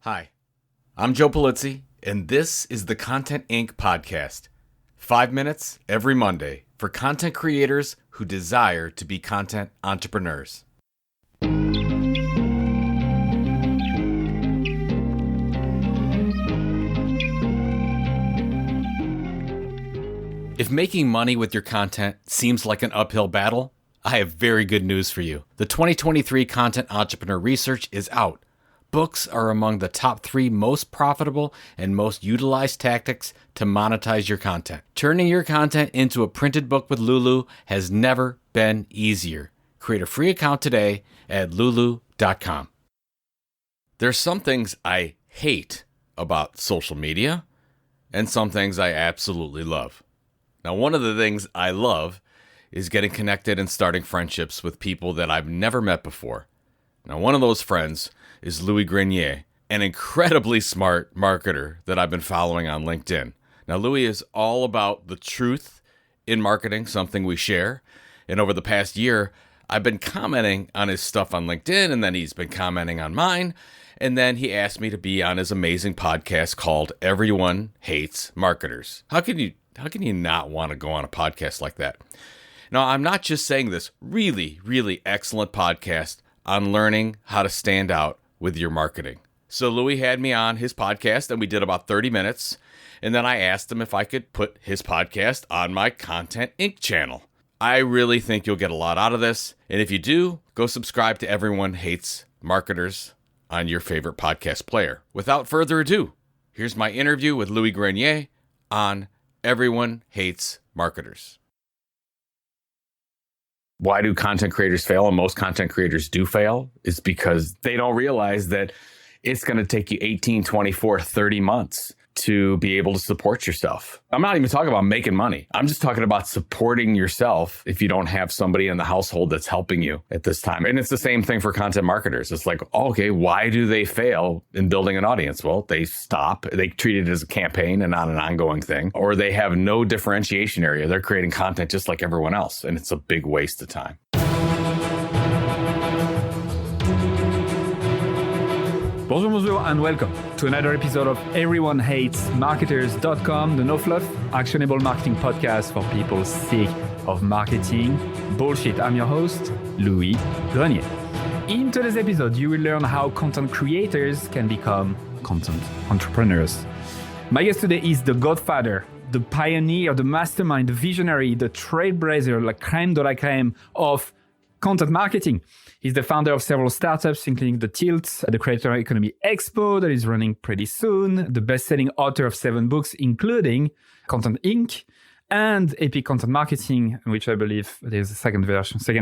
Hi, I'm Joe Polizzi, and this is the Content Inc. podcast. 5 minutes every Monday for content creators who desire to be content entrepreneurs. If making money with your content seems like an uphill battle, I have very good news for you. The 2023 Content Entrepreneur Research is out. Books are among the top 3 most profitable and most utilized tactics to monetize your content. Turning your content into a printed book with Lulu has never been easier. Create a free account today at lulu.com. There's some things I hate about social media and some things I absolutely love. Now, one of the things I love is getting connected and starting friendships with people that I've never met before. Now, one of those friends is Louis Grenier, an incredibly smart marketer that I've been following on LinkedIn. Now, Louis is all about the truth in marketing, something we share. And over the past year, I've been commenting on his stuff on LinkedIn, and then he's been commenting on mine. And then he asked me to be on his amazing podcast called Everyone Hates Marketers. How can you not want to go on a podcast like that? Now, I'm not just saying this really, really excellent podcast on learning how to stand out with your marketing. So Louis had me on his podcast and we did about 30 minutes. And then I asked him if I could put his podcast on my Content Inc. channel. I really think you'll get a lot out of this. And if you do, go subscribe to Everyone Hates Marketers on your favorite podcast player. Without further ado, here's my interview with Louis Grenier on Everyone Hates Marketers. Why do content creators fail? And most content creators do fail is because they don't realize that it's going to take you 18, 24, 30 months to be able to support yourself. I'm not even talking about making money. I'm just talking about supporting yourself if you don't have somebody in the household that's helping you at this time. And it's the same thing for content marketers. It's like, okay, why do they fail in building an audience? Well, they stop. They treat it as a campaign and not an ongoing thing. Or they have no differentiation area. They're creating content just like everyone else. And it's a big waste of time. Bonjour and welcome to another episode of Everyone Hates Marketers.com, the no-fluff, actionable marketing podcast for people sick of marketing bullshit. I'm your host, Louis Grenier. In today's episode, you will learn how content creators can become content entrepreneurs. My guest today is the godfather, the pioneer, the mastermind, the visionary, the trailblazer, la crème de la crème of content marketing. He's the founder of several startups, including The Tilt, the Creator Economy Expo that is running pretty soon, the best-selling author of 7 books, including Content Inc. and Epic Content Marketing, which I believe there's a second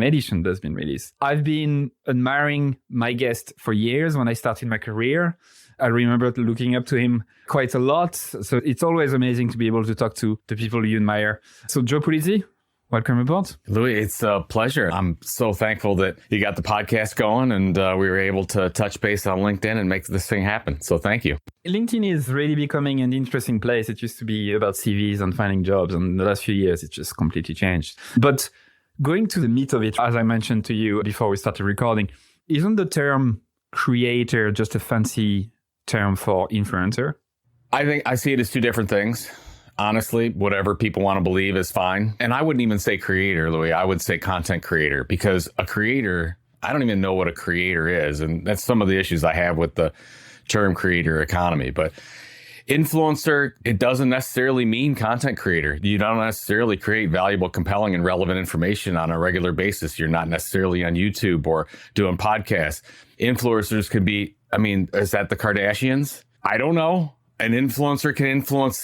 edition that's been released. I've been admiring my guest for years when I started my career. I remember looking up to him quite a lot. So it's always amazing to be able to talk to the people you admire. So Joe Polizzi, welcome aboard. Louis, it's a pleasure. I'm so thankful that you got the podcast going and we were able to touch base on LinkedIn and make this thing happen. So thank you. LinkedIn is really becoming an interesting place. It used to be about CVs and finding jobs. And in the last few years, it's just completely changed. But going to the meat of it, as I mentioned to you before we started recording, isn't the term creator just a fancy term for influencer? I think I see it as 2 different things. Honestly, whatever people want to believe is fine. And I wouldn't even say creator, Louis. I would say content creator, because a creator, I don't even know what a creator is. And that's some of the issues I have with the term creator economy. But influencer, it doesn't necessarily mean content creator. You don't necessarily create valuable, compelling, and relevant information on a regular basis. You're not necessarily on YouTube or doing podcasts. Influencers can be, is that the Kardashians? I don't know. An influencer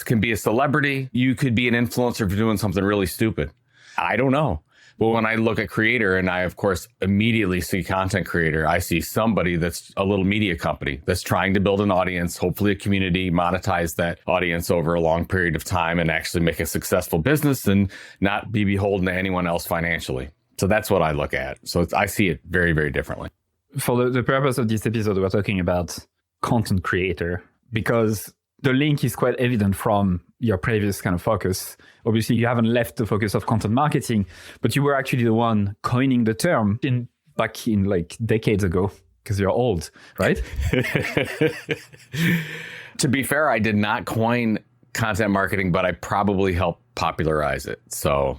can be a celebrity. You could be an influencer for doing something really stupid. I don't know. But when I look at creator, and I, of course, immediately see content creator, I see somebody that's a little media company that's trying to build an audience, hopefully a community, monetize that audience over a long period of time and actually make a successful business and not be beholden to anyone else financially. So that's what I look at. So I see it very, very differently. For the purpose of this episode, we're talking about content creator because the link is quite evident from your previous kind of focus. Obviously, you haven't left the focus of content marketing, but you were actually the one coining the term back in like decades ago. because you're old, right? To be fair, I did not coin content marketing, but I probably helped popularize it. So,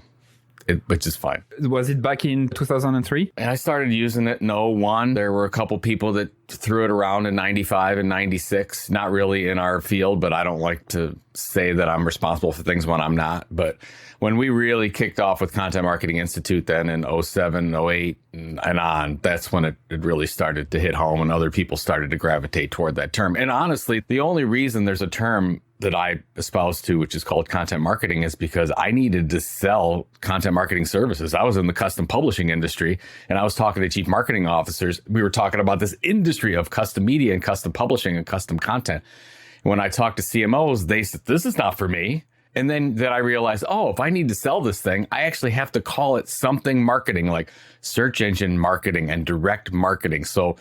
which is fine. Was it back in 2003? And I started using it in '01. There were a couple people that threw it around in 95 and 96. Not really in our field, but I don't like to say that I'm responsible for things when I'm not. But when we really kicked off with Content Marketing Institute then in '07, '08 and on, that's when it really started to hit home and other people started to gravitate toward that term. And honestly, the only reason there's a term that I espouse to, which is called content marketing, is because I needed to sell content marketing services. I was in the custom publishing industry and I was talking to chief marketing officers. We were talking about this industry of custom media and custom publishing and custom content. When I talked to CMOs, they said, this is not for me. And then I realized, oh, if I need to sell this thing, I actually have to call it something marketing, like search engine marketing and direct marketing. So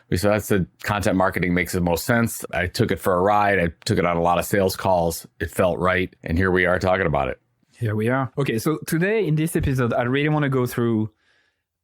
we said, that's the content marketing makes the most sense. I took it for a ride. I took it on a lot of sales calls. It felt right. And here we are talking about it. Here we are. Okay, so today in this episode, I really want to go through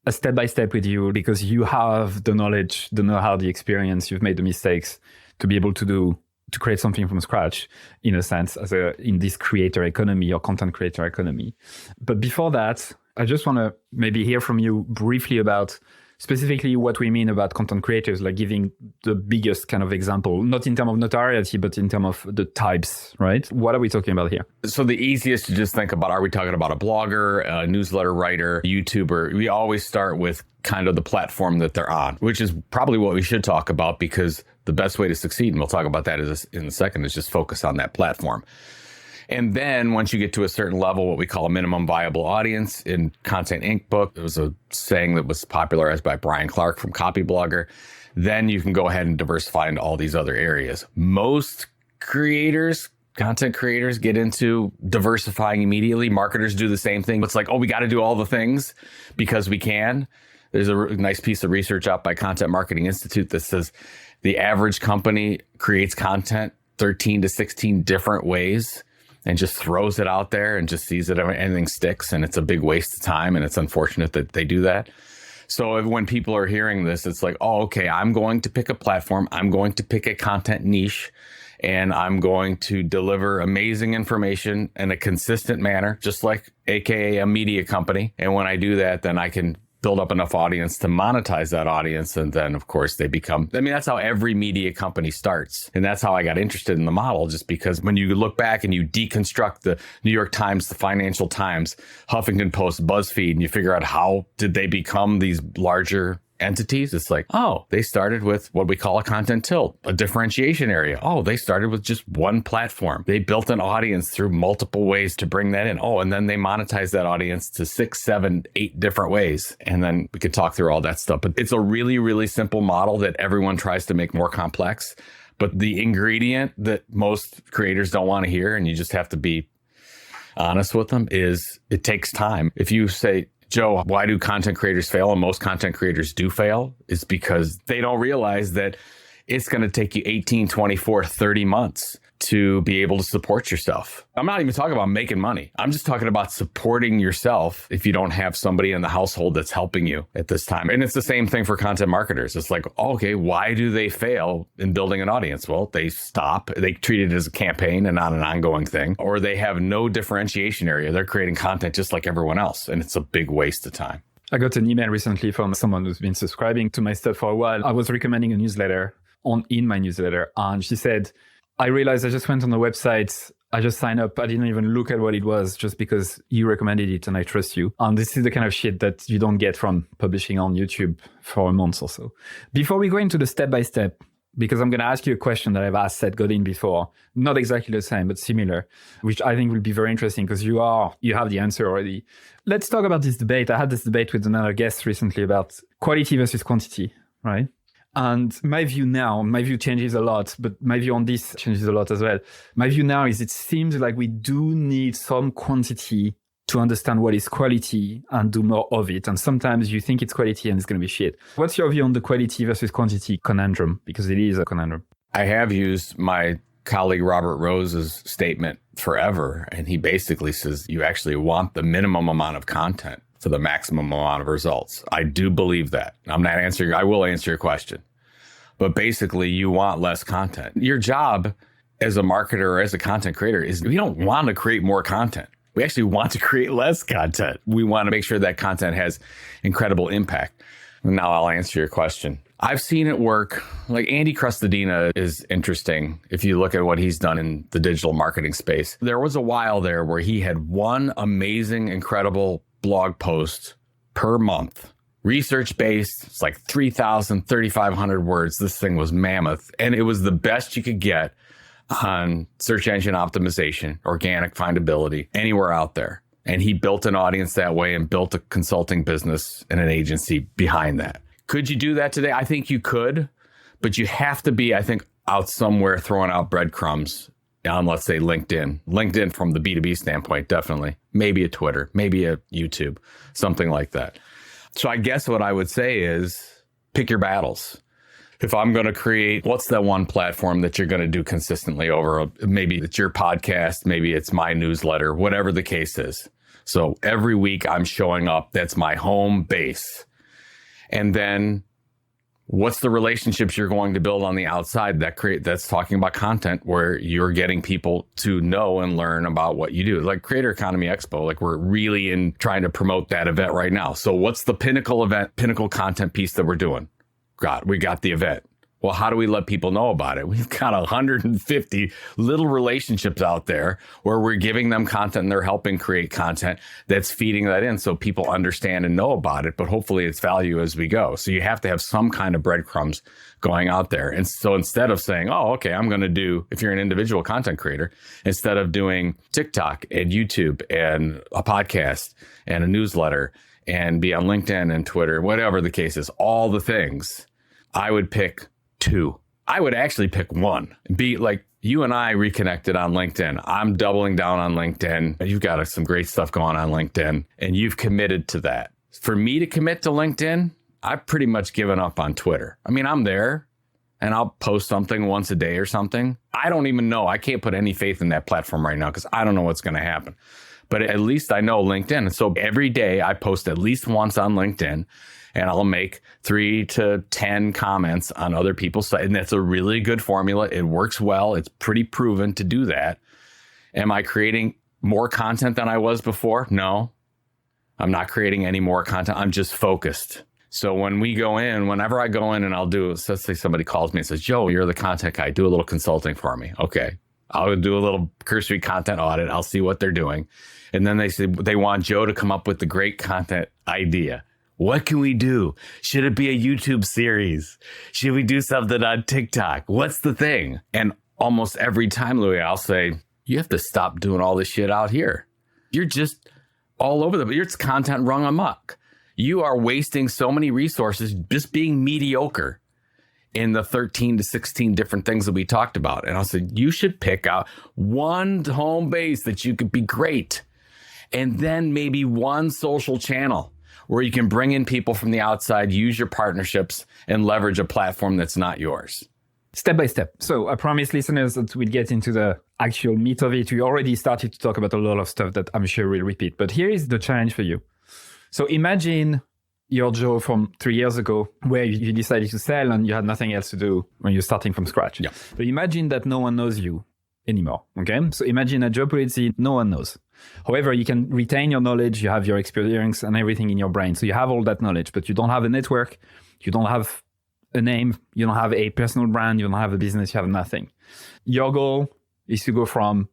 a step-by-step with you because you have the knowledge, the know-how, the experience. You've made the mistakes to be able to create something from scratch, in a sense, in this creator economy or content creator economy. But before that, I just want to maybe hear from you briefly about specifically what we mean about content creators, like giving the biggest kind of example, not in terms of notoriety, but in terms of the types, right? What are we talking about here? So the easiest to just think about, are we talking about a blogger, a newsletter writer, YouTuber? We always start with kind of the platform that they're on, which is probably what we should talk about because the best way to succeed, and we'll talk about that in a second, is just focus on that platform. And then once you get to a certain level, what we call a minimum viable audience in Content Inc. book, it was a saying that was popularized by Brian Clark from Copyblogger. Then you can go ahead and diversify into all these other areas. Most creators, content creators, get into diversifying immediately. Marketers do the same thing. It's like, oh, we got to do all the things because we can. There's a nice piece of research out by Content Marketing Institute that says the average company creates content 13 to 16 different ways and just throws it out there and just sees that anything sticks. And it's a big waste of time. And it's unfortunate that they do that. So when people are hearing this, it's like, oh, okay, I'm going to pick a platform. I'm going to pick a content niche and I'm going to deliver amazing information in a consistent manner, just like AKA a media company. And when I do that, then I can build up enough audience to monetize that audience. And then, of course, they become, that's how every media company starts. And that's how I got interested in the model, just because when you look back and you deconstruct the New York Times, the Financial Times, Huffington Post, BuzzFeed, and you figure out how did they become these larger entities, it's like, oh, they started with what we call a content tilt, a differentiation area. Oh, they started with just one platform. They built an audience through multiple ways to bring that in. Oh, and then they monetize that audience to 6, 7, 8 different ways. And then we could talk through all that stuff. But it's a really, really simple model that everyone tries to make more complex. But the ingredient that most creators don't want to hear, and you just have to be honest with them, is it takes time. If you say, Joe, why do content creators fail? And most content creators do fail. It's because they don't realize that it's going to take you 18, 24, 30 months to be able to support yourself. I'm not even talking about making money. I'm just talking about supporting yourself if you don't have somebody in the household that's helping you at this time. And it's the same thing for content marketers. It's like, okay, why do they fail in building an audience? Well, they stop. They treat it as a campaign and not an ongoing thing, or they have no differentiation area. They're creating content just like everyone else. And it's a big waste of time. I got an email recently from someone who's been subscribing to my stuff for a while. I was recommending a newsletter in my newsletter. And she said, I realized I just went on the website. I just signed up. I didn't even look at what it was just because you recommended it and I trust you. And this is the kind of shit that you don't get from publishing on YouTube for a month or so. Before we go into the step-by-step, because I'm going to ask you a question that I've asked Seth Godin before, not exactly the same, but similar, which I think will be very interesting because you have the answer already. Let's talk about this debate. I had this debate with another guest recently about quality versus quantity, right? And my view changes a lot, but my view on this changes a lot as well. My view now is it seems like we do need some quantity to understand what is quality and do more of it. And sometimes you think it's quality and it's going to be shit. What's your view on the quality versus quantity conundrum? Because it is a conundrum. I have used my colleague Robert Rose's statement forever. And he basically says you actually want the minimum amount of content for the maximum amount of results. I do believe that. I will answer your question. But basically, you want less content. Your job as a marketer or as a content creator is we don't want to create more content. We actually want to create less content. We want to make sure that content has incredible impact. Now I'll answer your question. I've seen it work. Like Andy Crustodina is interesting if you look at what he's done in the digital marketing space. There was a while there where he had one amazing, incredible blog post per month. Research-based, it's like 3,000, 3,500 words. This thing was mammoth. And it was the best you could get on search engine optimization, organic findability, anywhere out there. And he built an audience that way and built a consulting business and an agency behind that. Could you do that today? I think you could, but you have to be, I think, out somewhere throwing out breadcrumbs on, let's say, LinkedIn. LinkedIn from the B2B standpoint, definitely. Maybe a Twitter, maybe a YouTube, something like that. So I guess what I would say is pick your battles. If I'm going to create, what's that one platform that you're going to do consistently over? Maybe it's your podcast, maybe it's my newsletter, whatever the case is. So every week I'm showing up. That's my home base. And then what's the relationships you're going to build on the outside that's talking about content where you're getting people to know and learn about what you do. Like Creator Economy Expo, like we're really in trying to promote that event right now. So what's the pinnacle content piece that we're doing? We got the event. Well, how do we let people know about it? We've got 150 little relationships out there where we're giving them content and they're helping create content that's feeding that in so people understand and know about it, but hopefully it's value as we go. So you have to have some kind of breadcrumbs going out there. And so instead of saying, oh, okay, I'm going to do, if you're an individual content creator, instead of doing TikTok and YouTube and a podcast and a newsletter and be on LinkedIn and Twitter, whatever the case is, all the things, I would pick 2. I would actually pick 1. Be like you and I reconnected on LinkedIn. I'm doubling down on LinkedIn. You've got some great stuff going on LinkedIn and you've committed to that. For me to commit to LinkedIn, I've pretty much given up on Twitter. I mean, I'm there and I'll post something once a day or something. I don't even know. I can't put any faith in that platform right now because I don't know what's going to happen. But at least I know LinkedIn. And so every day I post at least once on LinkedIn and I'll make 3 to 10 comments on other people's sites. And that's a really good formula. It works well. It's pretty proven to do that. Am I creating more content than I was before? No, I'm not creating any more content. I'm just focused. So whenever I go in and I'll do, let's say somebody calls me and says, Joe, you're the content guy. Do a little consulting for me. Okay. I'll do a little cursory content audit. I'll see what they're doing. And then they say they want Joe to come up with the great content idea. What can we do? Should it be a YouTube series? Should we do something on TikTok? What's the thing? And almost every time, Louis, I'll say, you have to stop doing all this shit out here. You're just all over it's content rung amok. You are wasting so many resources just being mediocre in the 13 to 16 different things that we talked about. And I'll say, you should pick out one home base that you could be great. And then maybe one social channel where you can bring in people from the outside, use your partnerships, and leverage a platform that's not yours. Step by step. So I promise listeners that we'll get into the actual meat of it. We already started to talk about a lot of stuff that I'm sure we'll repeat. But here is the challenge for you. So imagine you're Joe from 3 years ago where you decided to sell and you had nothing else to do when you're starting from scratch. Yeah. But imagine that no one knows you anymore. Okay. So imagine at Joe Pulizzi, no one knows. However, you can retain your knowledge, you have your experience and everything in your brain. So you have all that knowledge, but you don't have a network, you don't have a name, you don't have a personal brand, you don't have a business, you have nothing. Your goal is to go from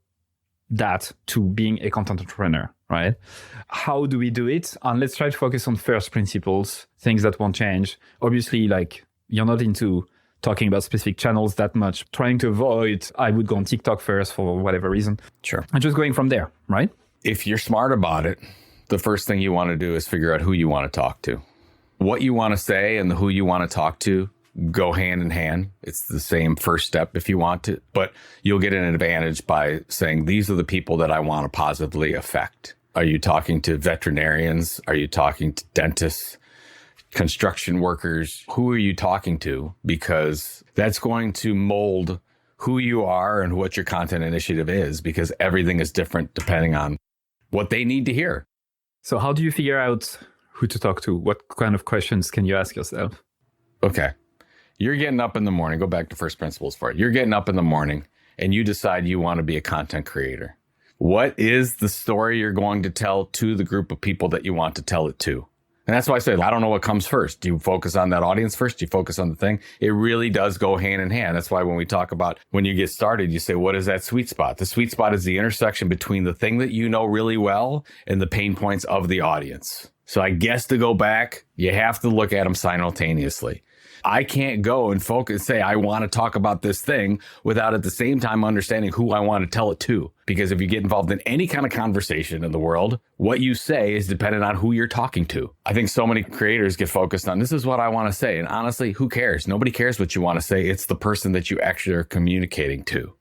that to being a content entrepreneur, right? How do we do it? And let's try to focus on first principles, things that won't change. Obviously, like you're not into talking about specific channels that much, trying to avoid, I would go on TikTok first for whatever reason. Sure. And just going from there, right? If you're smart about it, the first thing you want to do is figure out who you want to talk to. What you want to say and who you want to talk to go hand in hand. It's the same first step if you want to, but you'll get an advantage by saying, these are the people that I want to positively affect. Are you talking to veterinarians? Are you talking to dentists? Construction workers? Who are you talking to? Because that's going to mold who you are and what your content initiative is, because everything is different depending on what they need to hear. So how do you figure out who to talk to? What kind of questions can you ask yourself? Okay. You're getting up in the morning, go back to first principles for it. You're getting up in the morning and you decide you want to be a content creator. What is the story you're going to tell to the group of people that you want to tell it to? And that's why I said, I don't know what comes first. Do you focus on that audience first? Do you focus on the thing? It really does go hand in hand. That's why when we talk about when you get started, you say, what is that sweet spot? The sweet spot is the intersection between the thing that you know really well and the pain points of the audience. So I guess to go back, you have to look at them simultaneously. I can't go and focus, say, I want to talk about this thing without at the same time understanding who I want to tell it to. Because if you get involved in any kind of conversation in the world, what you say is dependent on who you're talking to. I think so many creators get focused on, this is what I want to say. And honestly, who cares? Nobody cares what you want to say. It's the person that you actually are communicating to.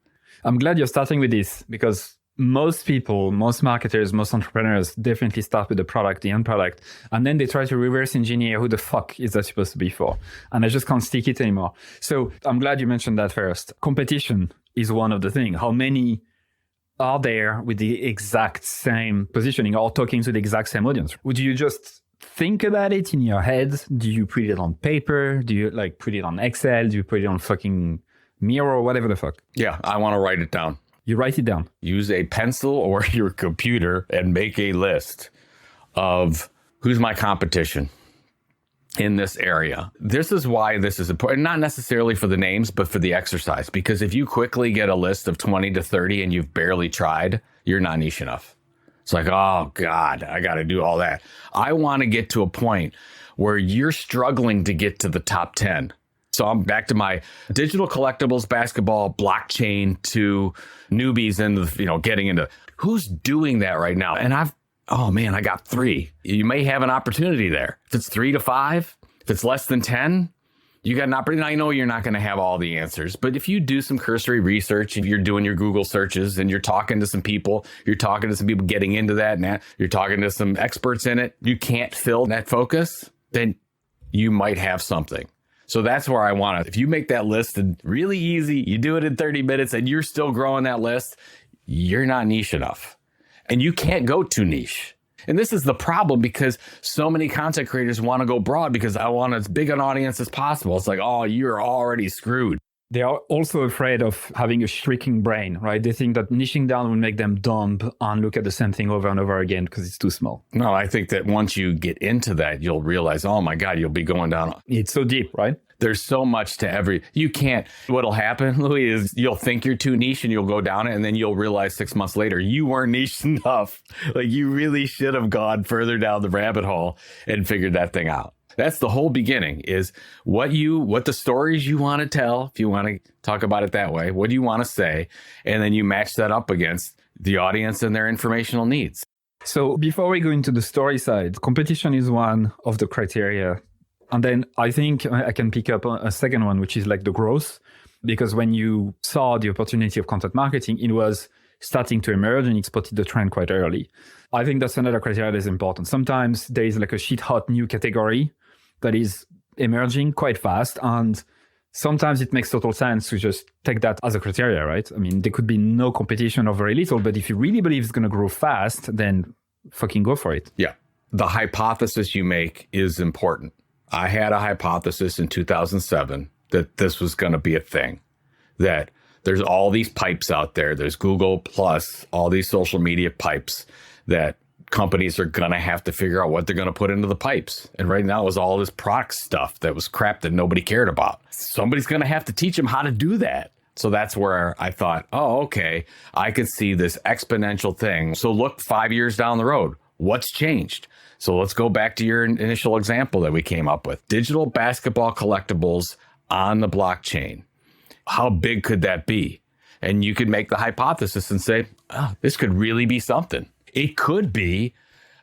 I'm glad you're starting with this because most people, most marketers, most entrepreneurs definitely start with the product, the end product, and then they try to reverse engineer who the fuck is that supposed to be for. And I just can't stick it anymore. So I'm glad you mentioned that first. Competition is one of the things. How many are there with the exact same positioning or talking to the exact same audience? Would you just think about it in your head? Do you put it on paper? Do you like put it on Excel? Do you put it on fucking Miro, whatever the fuck? Yeah, I want to write it down. You write it down. Use a pencil or your computer and make a list of who's my competition in this area. This is why this is important, not necessarily for the names, but for the exercise. Because if you quickly get a list of 20 to 30 and you've barely tried, you're not niche enough. It's like, oh God, I got to do all that. I want to get to a point where you're struggling to get to the top 10. So I'm back to my digital collectibles, basketball, blockchain to newbies and, getting into who's doing that right now. And I got 3. You may have an opportunity there. If it's 3 to 5, if it's less than 10, you got an opportunity. I know you're not going to have all the answers, but if you do some cursory research, if you're doing your Google searches and you're talking to some people, getting into that, and you're talking to some experts in it, you can't fill that focus, then you might have something. So that's where I want it. If you make that list and really easy, you do it in 30 minutes and you're still growing that list, you're not niche enough. And you can't go too niche. And this is the problem because so many content creators want to go broad because I want as big an audience as possible. It's like, oh, you're already screwed. They are also afraid of having a shrinking brain, right? They think that niching down will make them dumb and look at the same thing over and over again because it's too small. No, I think that once you get into that, you'll realize, oh my God, you'll be going down. It's so deep, right? There's so much to you can't, what'll happen, Louis, is you'll think you're too niche and you'll go down it. And then you'll realize 6 months later, you weren't niche enough. Like you really should have gone further down the rabbit hole and figured that thing out. That's the whole beginning is what the stories you want to tell, if you want to talk about it that way, what do you want to say? And then you match that up against the audience and their informational needs. So before we go into the story side, competition is one of the criteria. And then I think I can pick up a second one, which is like the growth. Because when you saw the opportunity of content marketing, it was starting to emerge and it spotted the trend quite early. I think that's another criteria that is important. Sometimes there is like a shit hot new category that is emerging quite fast. And sometimes it makes total sense to just take that as a criteria, right? I mean, there could be no competition or very little, but if you really believe it's going to grow fast, then fucking go for it. Yeah. The hypothesis you make is important. I had a hypothesis in 2007 that this was going to be a thing, that there's all these pipes out there. There's Google plus all these social media pipes that companies are going to have to figure out what they're going to put into the pipes. And right now it was all this product stuff that was crap that nobody cared about. Somebody's going to have to teach them how to do that. So that's where I thought, oh, okay, I could see this exponential thing. So look 5 years down the road, what's changed? So let's go back to your initial example that we came up with. Digital basketball collectibles on the blockchain. How big could that be? And you could make the hypothesis and say, oh, this could really be something. It could be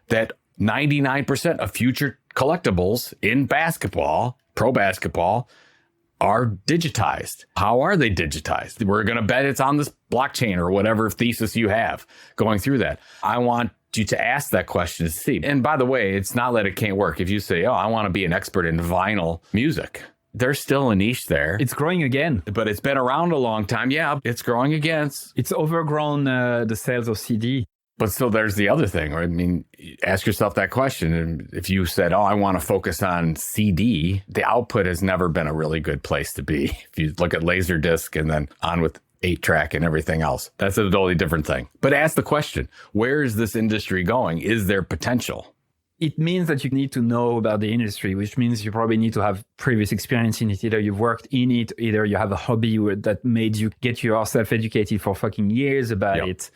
that 99% of future collectibles in basketball, pro basketball, are digitized. How are they digitized? We're going to bet it's on this blockchain or whatever thesis you have going through that. I want you to ask that question to see. And by the way, it's not that it can't work. If you say, oh, I want to be an expert in vinyl music, there's still a niche there. It's growing again. But it's been around a long time. Yeah, it's growing again. It's overgrown the sales of CD. But so there's the other thing, right? I mean, ask yourself that question. And if you said, oh, I want to focus on CD, the output has never been a really good place to be. If you look at Laserdisc and then on with 8-track and everything else, that's a totally different thing. But ask the question, where is this industry going? Is there potential? It means that you need to know about the industry, which means you probably need to have previous experience in it. Either you've worked in it, either you have a hobby that made you get yourself educated for fucking years about it,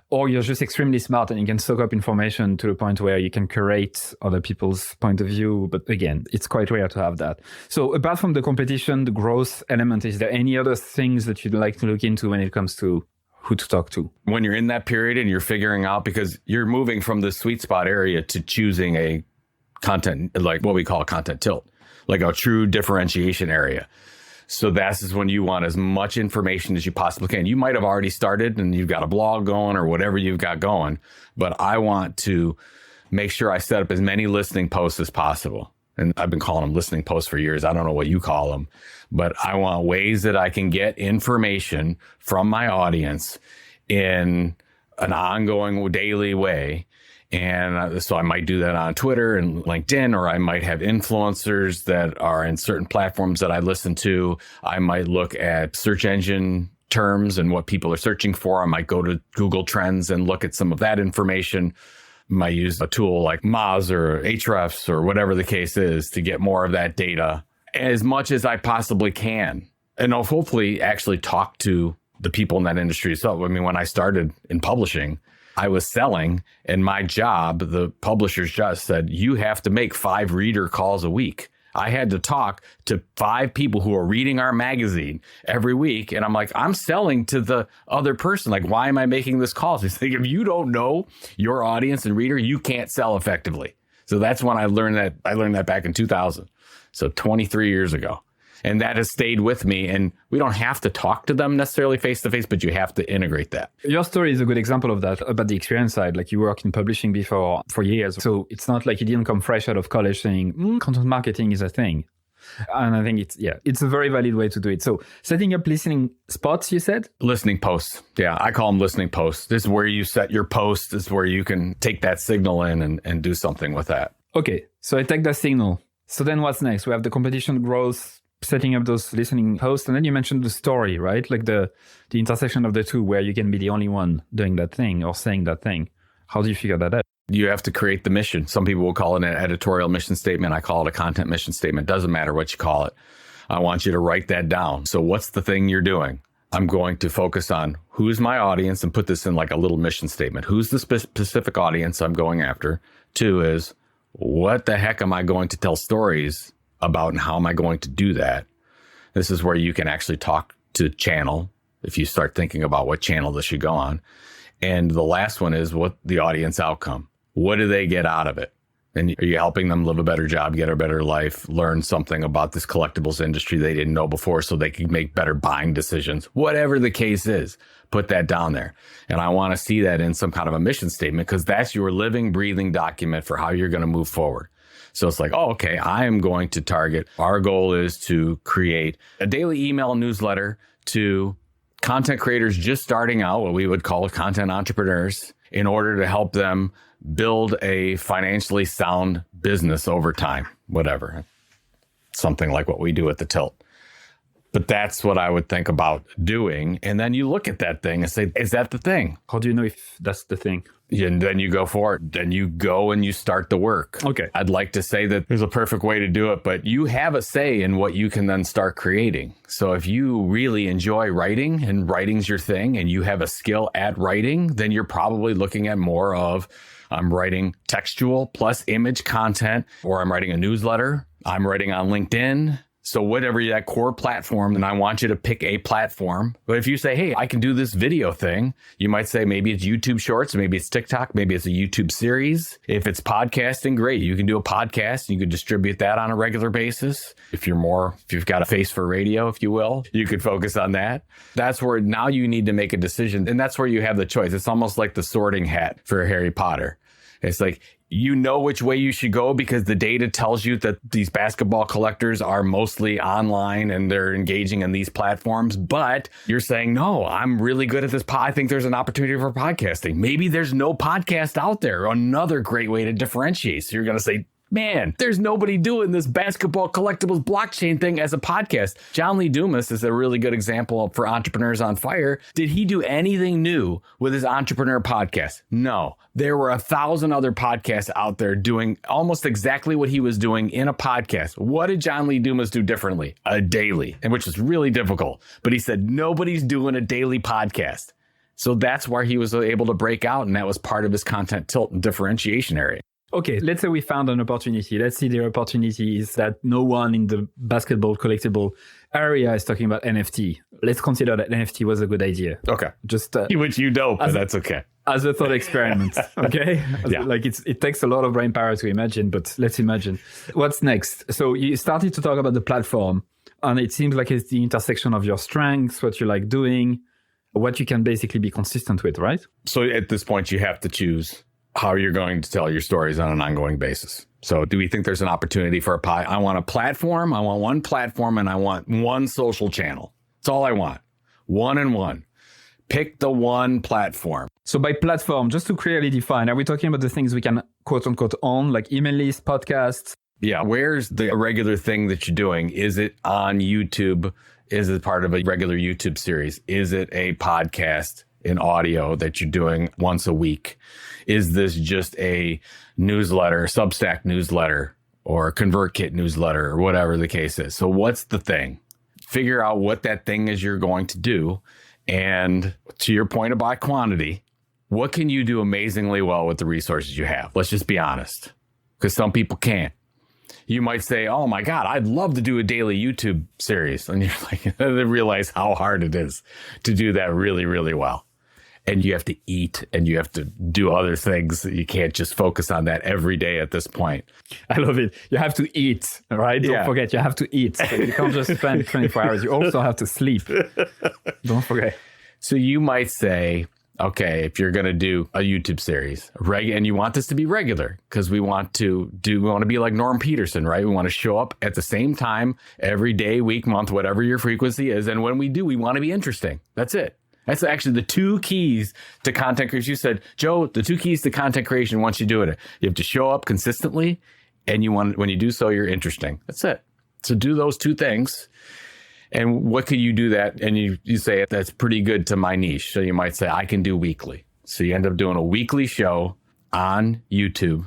or you're just extremely smart and you can soak up information to the point where you can curate other people's point of view. But again, it's quite rare to have that. So apart from the competition, the growth element, is there any other things that you'd like to look into when it comes to who to talk to? When you're in that period and you're figuring out, because you're moving from the sweet spot area to choosing a content, like what we call a content tilt, like a true differentiation area. So that's when you want as much information as you possibly can. You might have already started and you've got a blog going or whatever you've got going, but I want to make sure I set up as many listening posts as possible. And I've been calling them listening posts for years. I don't know what you call them, but I want ways that I can get information from my audience in an ongoing daily way. And so I might do that on Twitter and LinkedIn, or I might have influencers that are in certain platforms that I listen to. I might look at search engine terms and what people are searching for. I might go to Google Trends and look at some of that information. Might use a tool like Moz or Ahrefs or whatever the case is to get more of that data as much as I possibly can. And I'll hopefully actually talk to the people in that industry. So, I mean, when I started in publishing, I was selling, and my job, the publishers just said, you have to make 5 reader calls a week. I had to talk to 5 people who are reading our magazine every week. And I'm like, I'm selling to the other person. Like, why am I making this call? So he's like, if you don't know your audience and reader, you can't sell effectively. So that's when I learned that. I learned that back in 2000. So 23 years ago. And that has stayed with me. And we don't have to talk to them necessarily face to face, but you have to integrate that. Your story is a good example of that, about the experience side. Like, you worked in publishing before for years. So it's not like you didn't come fresh out of college saying, content marketing is a thing. And I think it's a very valid way to do it. So setting up listening spots, you said? Listening posts. Yeah, I call them listening posts. This is where you set your post. This is where you can take that signal in and do something with that. Okay, so I take that signal. So then what's next? We have the competition growth, setting up those listening posts. And then you mentioned the story, right? Like the intersection of the two, where you can be the only one doing that thing or saying that thing. How do you figure that out? You have to create the mission. Some people will call it an editorial mission statement. I call it a content mission statement. Doesn't matter what you call it. I want you to write that down. So what's the thing you're doing? I'm going to focus on who's my audience and put this in like a little mission statement. Who's the specific audience I'm going after? 2 is, what the heck am I going to tell stories about, and how am I going to do that? This is where you can actually talk to channel if you start thinking about what channel this should go on. And the last one is, what the audience outcome. What do they get out of it? And are you helping them live a better job, get a better life, learn something about this collectibles industry they didn't know before so they can make better buying decisions? Whatever the case is, put that down there. And I want to see that in some kind of a mission statement, because that's your living, breathing document for how you're going to move forward. So it's like, oh, okay, I am going to target. Our goal is to create a daily email newsletter to content creators just starting out, what we would call content entrepreneurs, in order to help them build a financially sound business over time, whatever. Something like what we do at the Tilt. But that's what I would think about doing. And then you look at that thing and say, is that the thing? How do you know if that's the thing? And then you go for it. Then you go and you start the work. Okay. I'd like to say that there's a perfect way to do it, but you have a say in what you can then start creating. So if you really enjoy writing and writing's your thing and you have a skill at writing, then you're probably looking at more of, I'm writing textual plus image content, or I'm writing a newsletter. I'm writing on LinkedIn. So whatever that core platform, then I want you to pick a platform. But if you say, hey, I can do this video thing, you might say maybe it's YouTube Shorts, maybe it's TikTok, maybe it's a YouTube series. If it's podcasting, great. You can do a podcast. You can distribute that on a regular basis. If you've got a face for radio, if you will, you could focus on that. That's where now you need to make a decision. And that's where you have the choice. It's almost like the sorting hat for Harry Potter. It's like, you know which way you should go because the data tells you that these basketball collectors are mostly online and they're engaging in these platforms. But you're saying, no, I'm really good at this. I think there's an opportunity for podcasting. Maybe there's no podcast out there. Another great way to differentiate. So you're going to say, man, there's nobody doing this basketball collectibles blockchain thing as a podcast. John Lee Dumas is a really good example for Entrepreneurs on Fire. Did he do anything new with his entrepreneur podcast? No. There were 1,000 other podcasts out there doing almost exactly what he was doing in a podcast. What did John Lee Dumas do differently? A daily, and which is really difficult. But he said, nobody's doing a daily podcast. So that's where he was able to break out. And that was part of his content tilt and differentiation area. Okay, let's say we found an opportunity. Let's see the opportunity is that no one in the basketball collectible area is talking about NFT. Let's consider that NFT was a good idea. Okay. Just which you don't, but that's okay. As a thought experiment, okay? Yeah. Like it takes a lot of brain power to imagine, but let's imagine. What's next? So you started to talk about the platform, and it seems like it's the intersection of your strengths, what you like doing, what you can basically be consistent with, right? So at this point, you have to choose how you're going to tell your stories on an ongoing basis. So do we think there's an opportunity for I want a platform, I want one platform, and I want one social channel. That's all I want. One and one. Pick the one platform. So by platform, just to clearly define, are we talking about the things we can quote unquote own, like email lists, podcasts? Yeah. Where's the regular thing that you're doing? Is it on YouTube? Is it part of a regular YouTube series? Is it a podcast in audio that you're doing once a week? Is this just a newsletter, Substack newsletter, or a ConvertKit newsletter, or whatever the case is? So what's the thing? Figure out what that thing is you're going to do. And to your point about quantity, what can you do amazingly well with the resources you have? Let's just be honest, because some people can't. You might say, oh my God, I'd love to do a daily YouTube series. And you're like, they realize how hard it is to do that really, really well. And you have to eat and you have to do other things. You can't just focus on that every day at this point. I love it. You have to eat, right? Don't forget, you have to eat. So you can't just spend 24 hours. You also have to sleep. Don't forget. So you might say, okay, if you're going to do a YouTube series, and you want this to be regular, because we want to be like Norm Peterson, right? We want to show up at the same time every day, week, month, whatever your frequency is. And when we do, we want to be interesting. That's it. That's actually the two keys to content creation. You said, Joe, the two keys to content creation once you do it. You have to show up consistently, and when you do so, you're interesting. That's it. So do those two things. And what could you do that? And you say, that's pretty good to my niche. So you might say, I can do weekly. So you end up doing a weekly show on YouTube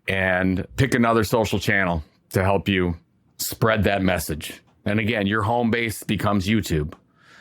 and pick another social channel to help you spread that message. And again, your home base becomes YouTube.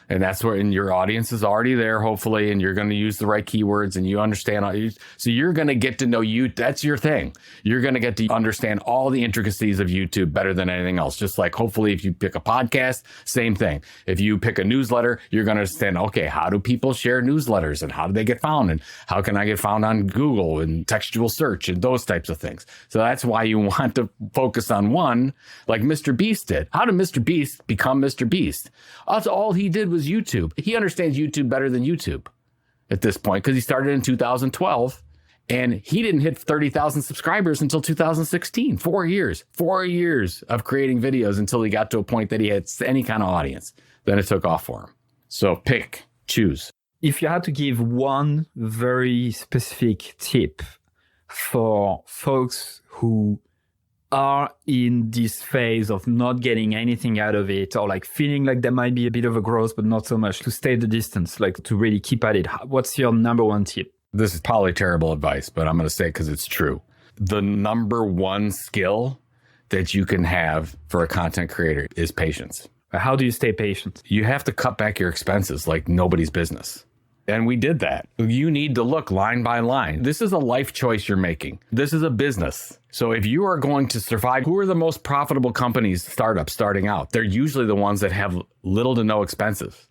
And that's where, and your audience is already there, hopefully, and you're going to use the right keywords and you understand. So you're going to get to know you. That's your thing. You're going to get to understand all the intricacies of YouTube better than anything else. Just like hopefully if you pick a podcast, same thing. If you pick a newsletter, you're going to understand, okay, how do people share newsletters and how do they get found? And how can I get found on Google and textual search and those types of things. So that's why you want to focus on one, like Mr. Beast did. How did Mr. Beast become Mr. Beast? That's all he did was YouTube. He understands YouTube better than YouTube at this point because he started in 2012 and he didn't hit 30,000 subscribers until 2016. 4 years of creating videos until he got to a point that he had any kind of audience. Then it took off for him. So choose. If you had to give one very specific tip for folks who are in this phase of not getting anything out of it, or like feeling like there might be a bit of a growth, but not so much, to stay the distance, like to really keep at it, what's your number one tip? This is probably terrible advice, but I'm going to say it because it's true. The number one skill that you can have for a content creator is patience. How do you stay patient? You have to cut back your expenses like nobody's business. And we did that. You need to look line by line. This is a life choice you're making. This is a business. So if you are going to survive, who are the most profitable companies, startups starting out? They're usually the ones that have little to no expenses.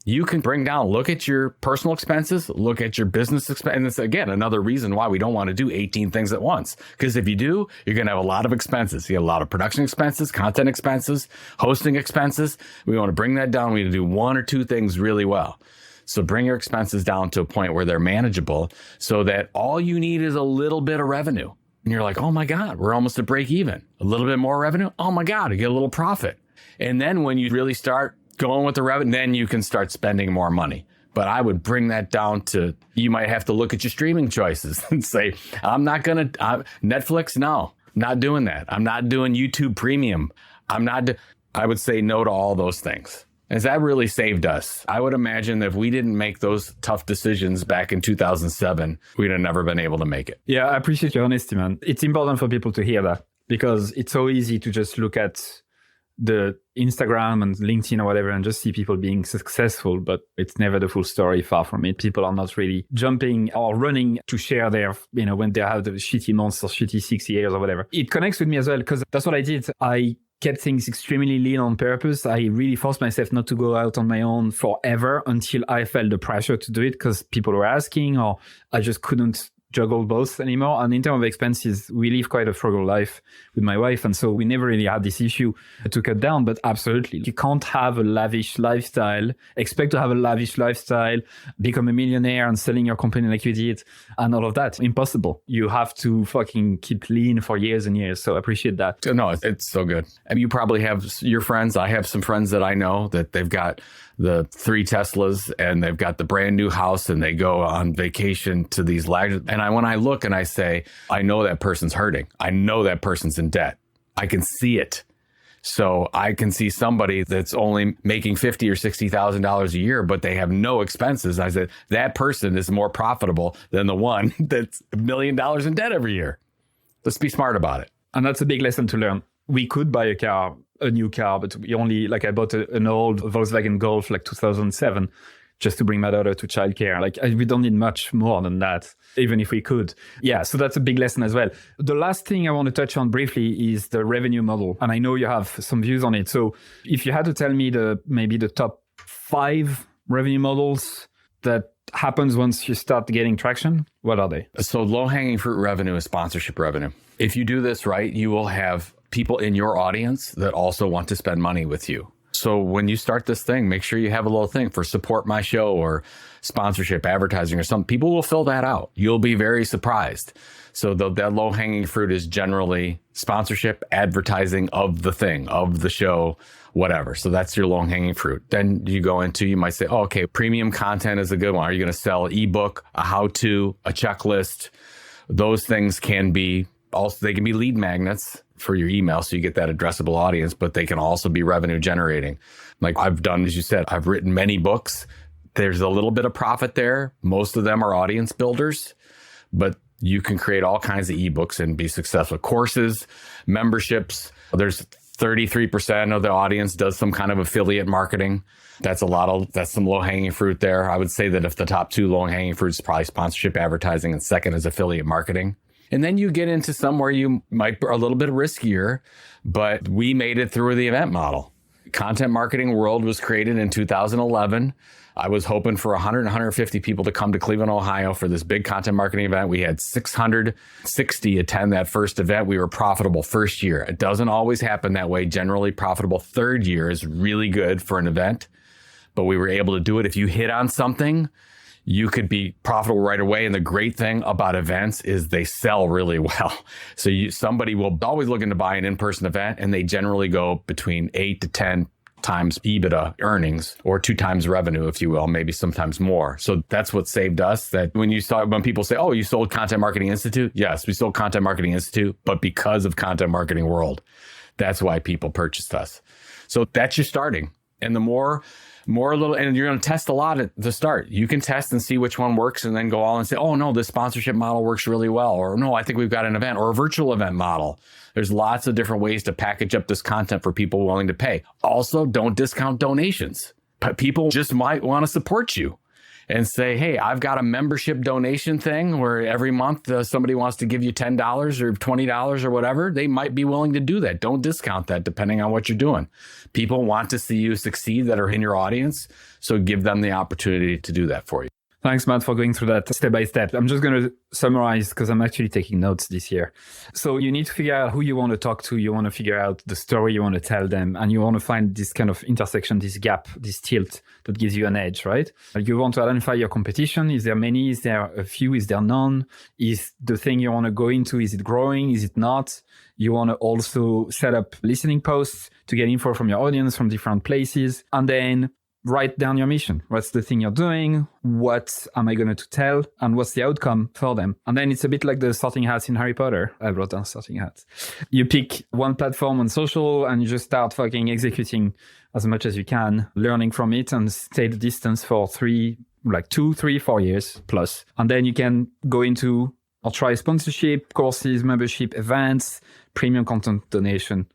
You can bring down, look at your personal expenses, look at your business expenses. And it's, again, another reason why we don't want to do 18 things at once. Because if you do, you're going to have a lot of expenses. You have a lot of production expenses, content expenses, hosting expenses. We want to bring that down. We need to do one or two things really well. So bring your expenses down to a point where they're manageable so that all you need is a little bit of revenue. And you're like, oh my God, we're almost at break even. A little bit more revenue. Oh my God, you get a little profit. And then when you really start going with the revenue, then you can start spending more money. But I would bring that down to, you might have to look at your streaming choices and say, I'm not going to, Netflix, no, not doing that. I'm not doing YouTube Premium. I would say no to all those things. As that really saved us. I would imagine that if we didn't make those tough decisions back in 2007, we'd have never been able to make it. Yeah, I appreciate your honesty, man. It's important for people to hear that because it's so easy to just look at the Instagram and LinkedIn or whatever and just see people being successful, but it's never the full story, far from it. People are not really jumping or running to share their, when they have the shitty months or shitty 6 years or whatever. It connects with me as well because that's what I did. I kept things extremely lean on purpose. I really forced myself not to go out on my own forever until I felt the pressure to do it because people were asking or I just couldn't juggle both anymore. And in terms of expenses, we live quite a frugal life with my wife. And so we never really had this issue to cut down. But absolutely, you can't have a lavish lifestyle, expect to have a lavish lifestyle, become a millionaire and selling your company like you did and all of that. Impossible. You have to fucking keep lean for years and years. So I appreciate that. No, it's so good. And you probably have your friends. I have some friends that I know that they've got the 3 Teslas and they've got the brand new house and they go on vacation to these lags. And when I look and I say, I know that person's hurting. I know that person's in debt. I can see it. So I can see somebody that's only making $50,000 or $60,000 a year, but they have no expenses. I said, that person is more profitable than the one that's $1 million in debt every year. Let's be smart about it. And that's a big lesson to learn. We could buy a new car, but we only, I bought an old Volkswagen Golf, 2007, just to bring my daughter to childcare. We don't need much more than that, even if we could. Yeah, so that's a big lesson as well. The last thing I want to touch on briefly is the revenue model. And I know you have some views on it. So if you had to tell me maybe the top 5 revenue models that happens once you start getting traction, what are they? So low-hanging fruit revenue is sponsorship revenue. If you do this right, you will have people in your audience that also want to spend money with you. So when you start this thing, make sure you have a little thing for support my show or sponsorship, advertising or something. People will fill that out. You'll be very surprised. So that low hanging fruit is generally sponsorship, advertising of the thing, of the show, whatever. So that's your low hanging fruit. Then you might say, oh, okay, premium content is a good one. Are you going to sell an ebook, a how-to, a checklist? Those things can be also, they can be lead magnets for your email. So you get that addressable audience, but they can also be revenue generating. Like I've done, as you said, I've written many books. There's a little bit of profit there. Most of them are audience builders, but you can create all kinds of ebooks and be successful. Courses, memberships. There's 33% of the audience does some kind of affiliate marketing. That's some low hanging fruit there. I would say that if the top 2 low hanging fruits, probably sponsorship advertising and second is affiliate marketing. And then you get into some where you might be a little bit riskier, but we made it through the event model. Content Marketing World was created in 2011. I was hoping for 100, 150 people to come to Cleveland, Ohio for this big content marketing event. We had 660 attend that first event. We were profitable first year. It doesn't always happen that way. Generally, profitable third year is really good for an event, but we were able to do it. If you hit on something, you could be profitable right away. And the great thing about events is they sell really well. So somebody will always looking to buy an in-person event, and they generally go between 8 to 10 times EBITDA earnings, or 2 times revenue, if you will, maybe sometimes more. So that's what saved us. That when people say, oh, you sold Content Marketing Institute? Yes, we sold Content Marketing Institute, but because of Content Marketing World, that's why people purchased us. So that's your starting. And the more and you're going to test a lot at the start. You can test and see which one works and then go all and say, oh no, this sponsorship model works really well. Or no, I think we've got an event or a virtual event model. There's lots of different ways to package up this content for people willing to pay. Also, don't discount donations. But people just might want to support you and say, hey, I've got a membership donation thing where every month somebody wants to give you $10 or $20 or whatever. They might be willing to do that. Don't discount that depending on what you're doing. People want to see you succeed that are in your audience. So give them the opportunity to do that for you. Thanks, Matt, for going through that step by step. I'm just going to summarize because I'm actually taking notes this year. So you need to figure out who you want to talk to. You want to figure out the story you want to tell them. And you want to find this kind of intersection, this gap, this tilt that gives you an edge, right? You want to identify your competition. Is there many? Is there a few? Is there none? Is the thing you want to go into, is it growing? Is it not? You want to also set up listening posts to get info from your audience from different places. And then write down your mission. What's the thing you're doing? What am I going to tell? And what's the outcome for them? And then it's a bit like the sorting hats in Harry Potter. I wrote down sorting hats. You pick one platform on social and you just start fucking executing as much as you can, learning from it and stay the distance for 2, 3, 4 years plus. And then you can go into or try sponsorship, courses, membership, events, premium content donation.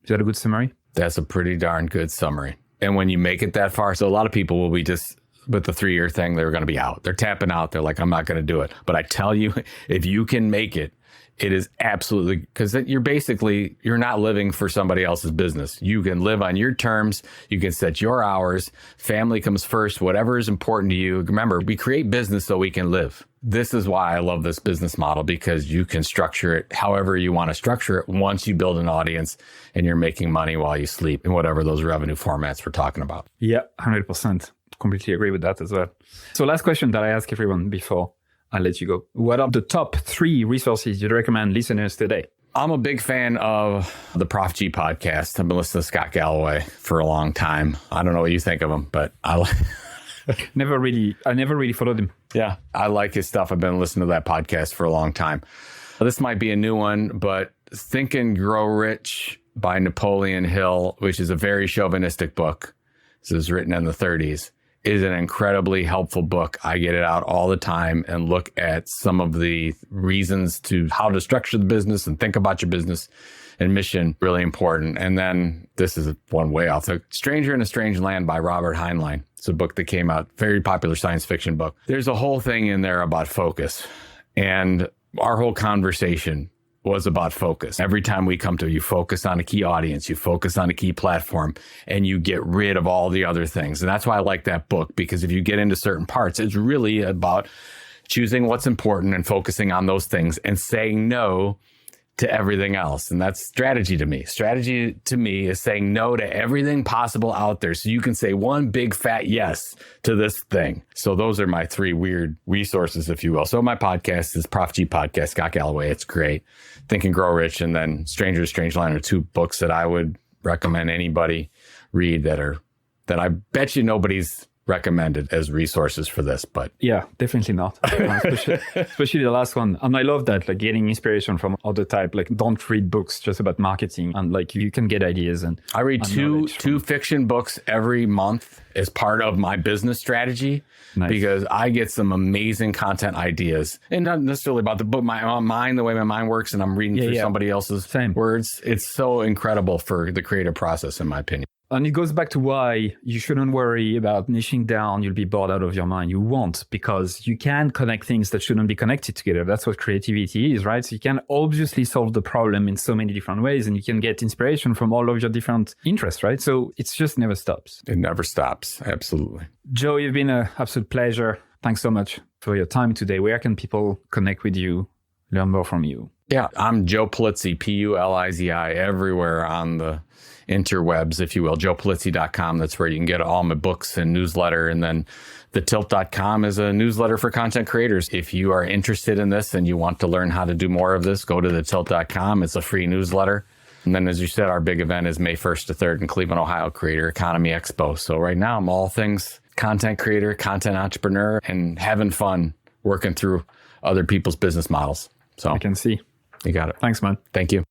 Is that a good summary? That's a pretty darn good summary. And when you make it that far, so a lot of people will be just with the 3-year thing, they're going to be out. They're tapping out. They're like, I'm not going to do it. But I tell you, if you can make it, it is absolutely, because you're not living for somebody else's business. You can live on your terms. You can set your hours. Family comes first, whatever is important to you. Remember, we create business so we can live. This is why I love this business model, because you can structure it however you want to structure it once you build an audience and you're making money while you sleep in whatever those revenue formats we're talking about. Yeah, 100%. Completely agree with that as well. So last question that I ask everyone before I'll let you go. What are the top 3 resources you'd recommend listeners today? I'm a big fan of the Prof G podcast. I've been listening to Scott Galloway for a long time. I don't know what you think of him, but I never really followed him. Yeah, I like his stuff. I've been listening to that podcast for a long time. This might be a new one, but Think and Grow Rich by Napoleon Hill, which is a very chauvinistic book. This was written in the 30s. Is an incredibly helpful book. I get it out all the time and look at some of the reasons to how to structure the business and think about your business and mission. Really important. And then this is one way off. The Stranger in a Strange Land by Robert Heinlein. It's a book that came out, very popular science fiction book. There's a whole thing in there about focus. And our whole conversation was about focus. Every time we come to, you focus on a key audience, you focus on a key platform, and you get rid of all the other things. And that's why I like that book, because if you get into certain parts, it's really about choosing what's important and focusing on those things and saying no to everything else. And that's strategy to me. Strategy to me is saying no to everything possible out there so you can say one big fat yes to this thing. So those are my 3 weird resources, if you will. So my podcast is Prof G Podcast, Scott Galloway. It's great. Think and Grow Rich, and then Stranger in a Strange Land are 2 books that I would recommend anybody read that I bet you nobody's recommended as resources for this, but yeah, definitely not. Especially the last one. And I love that, like getting inspiration from other type, like don't read books just about marketing, and like you can get ideas. And I read two fiction books every month as part of my business strategy. Nice. Because I get some amazing content ideas, and not necessarily about the book, my mind, the way my mind works, and I'm reading through somebody else's words. It's so incredible for the creative process, in my opinion. And it goes back to why you shouldn't worry about niching down. You'll be bored out of your mind. You won't, because you can connect things that shouldn't be connected together. That's what creativity is, right? So you can obviously solve the problem in so many different ways, and you can get inspiration from all of your different interests, right? So it's just never stops. It never stops. Absolutely. Joe, you've been an absolute pleasure. Thanks so much for your time today. Where can people connect with you, learn more from you? Yeah, I'm Joe Pulizzi, Pulizi, everywhere on the interwebs, if you will, joepulizzi.com. That's where you can get all my books and newsletter. And then thetilt.com is a newsletter for content creators. If you are interested in this and you want to learn how to do more of this, go to thetilt.com. It's a free newsletter. And then, as you said, our big event is May 1st to 3rd in Cleveland, Ohio, Creator Economy Expo. So right now I'm all things content creator, content entrepreneur, and having fun working through other people's business models. So I can see. You got it. Thanks, man. Thank you.